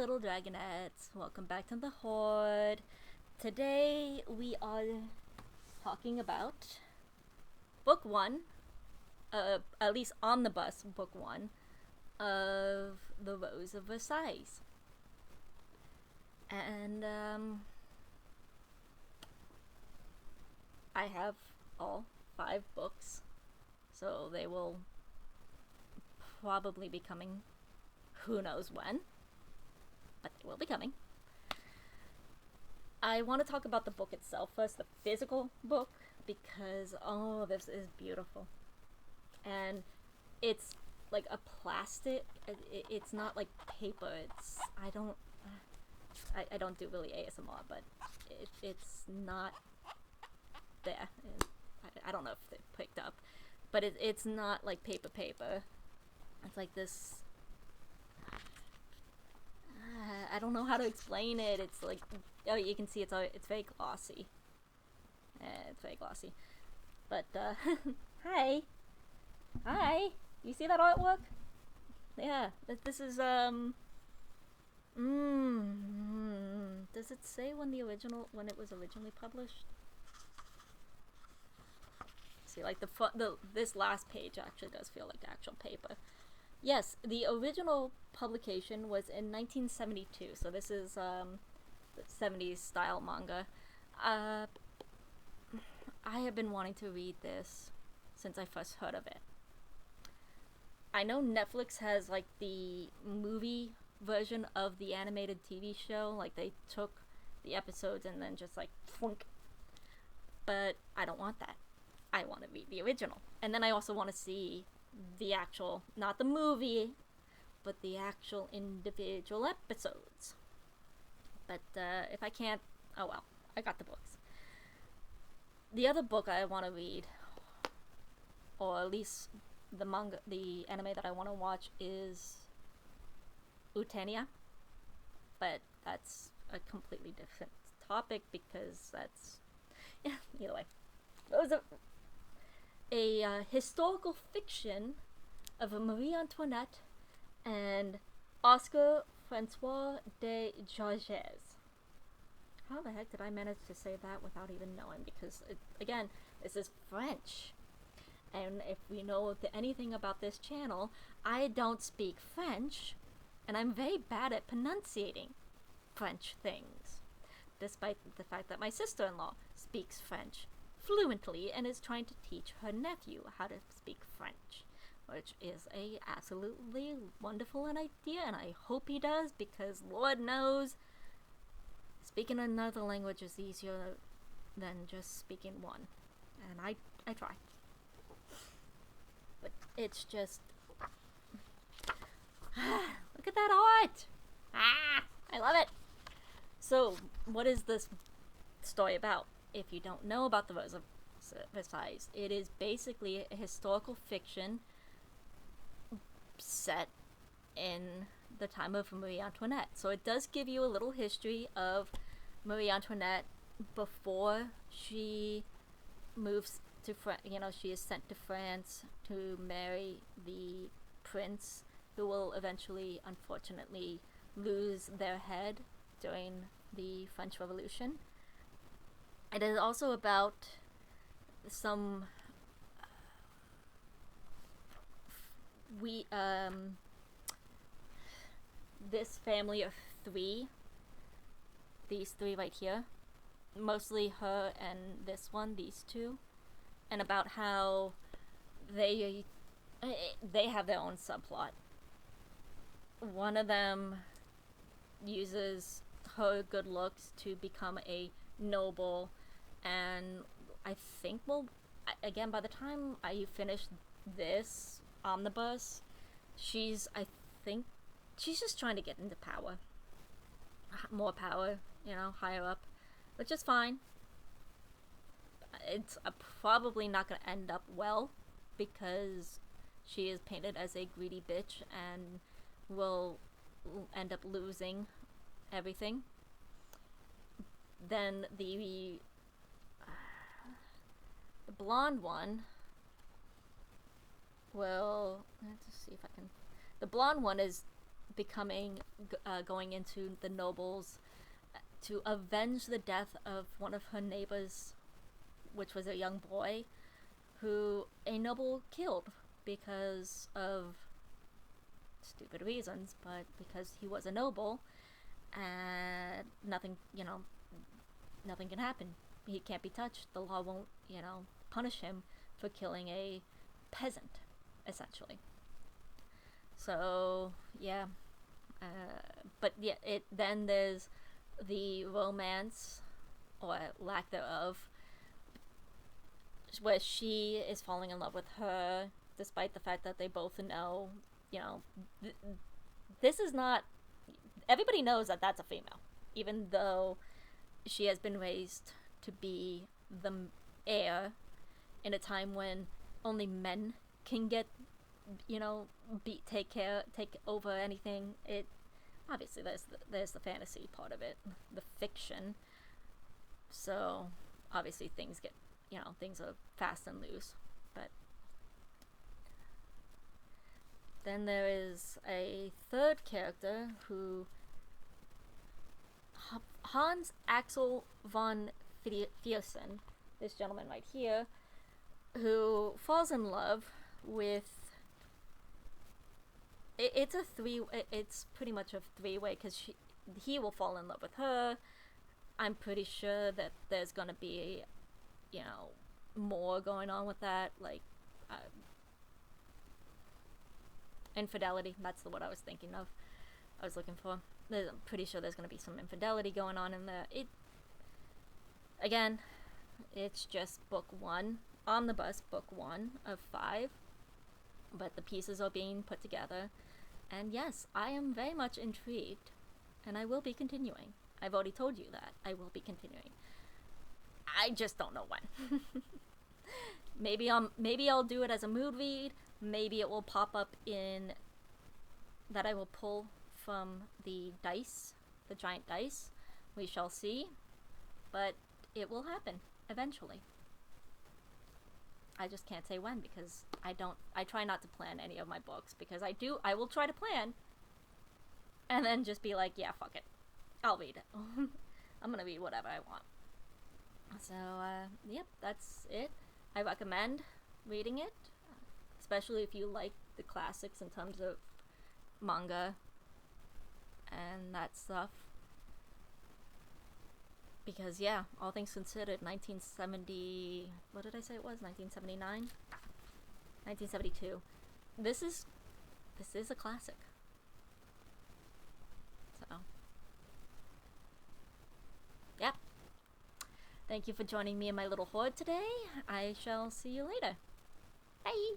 little dragonettes. Welcome back to the Horde. Today we are talking about book one, at least omnibus book one, of The Rose of Versailles. And, I have all 5 books, so they will probably be coming who knows when, but they will be coming. I want to talk about the book itself first, the physical book, because, oh, this is beautiful. And it's like a plastic, it's not like paper, I don't do really ASMR, but it's not there. I don't know if it picked up, but it's not like paper. It's like this, I don't know how to explain it. It's like, oh, you can see it's very glossy. It's very glossy. But, hi. You see that artwork? Yeah, this is, does it say when it was originally published? See, like this last page actually does feel like actual paper. Yes, the original publication was in 1972, so this is the 70s style manga. I have been wanting to read this since I first heard of it. I know Netflix has like the movie version of the animated TV show, like they took the episodes and then just like flunk. But I don't want that. I want to read the original. And then I also want to see the actual, not the movie, but the actual individual episodes. But if I can't, oh well, I got the books. The other book I want to read, or at least the manga, the anime that I want to watch, is Utenia. But that's a completely different topic because that's, yeah, either way. Those are a historical fiction of Marie Antoinette and Oscar Francois de Georges. How the heck did I manage to say that without even knowing? Because, again, this is French. And if we know anything about this channel, I don't speak French, and I'm very bad at pronunciating French things, despite the fact that my sister-in-law speaks French fluently and is trying to teach her nephew how to speak French, which is a absolutely wonderful idea, and I hope he does, because Lord knows speaking another language is easier than just speaking one, and I try, but it's just look at that art. I love it. So what is this story about? If you don't know about the Rose of Versailles, it is basically a historical fiction set in the time of Marie Antoinette. So it does give you a little history of Marie Antoinette before she moves to France. You know, she is sent to France to marry the prince who will eventually, unfortunately, lose their head during the French Revolution. It is also about some this family of 3, these 3 right here, mostly her and these 2, and about how they have their own subplot. One of them uses her good looks to become a noble, and I think, well, again, by the time I finish this omnibus, I think she's just trying to get into power, more power, you know, higher up, which is fine. It's probably not going to end up well, because she is painted as a greedy bitch and will end up losing everything. Then the blonde one will, let's see if I can, the blonde one is going into the nobles to avenge the death of one of her neighbors, which was a young boy who a noble killed because of stupid reasons, but because he was a noble, and nothing can happen. He can't be touched. The law won't, punish him for killing a peasant, essentially. So, yeah. But yeah, then there's the romance, or lack thereof, where she is falling in love with her, despite the fact that they both know, this is not. Everybody knows that that's a female, even though she has been raised to be the heir in a time when only men can get, take over anything. It obviously there's the fantasy part of it, the fiction. So obviously things are fast and loose, but then there is a third character who Hans Axel von Fiersen, this gentleman right here, who falls in love with. It's pretty much a three-way, because he will fall in love with her. I'm pretty sure that there's gonna be, more going on with that, like infidelity. That's what I was thinking of. I was looking for. I'm pretty sure there's going to be some infidelity going on in there. Again, it's just book 1, omnibus book 1 of 5, but the pieces are being put together. And yes, I am very much intrigued, and I will be continuing. I've already told you that I will be continuing. I just don't know when. maybe I'll do it as a mood read. Maybe it will pop up in that I will pull from the dice, the giant dice. We shall see, but it will happen eventually. I just can't say when, because I try not to plan any of my books, because I will try to plan and then just be like, yeah, fuck it, I'll read it. I'm gonna read whatever I want. So yep, that's it. I recommend reading it, especially if you like the classics in terms of manga and that stuff. Because yeah, all things considered, 1970, what did I say it was? 1979? 1972. This is a classic. So, yeah. Thank you for joining me in my little horde today. I shall see you later. Bye!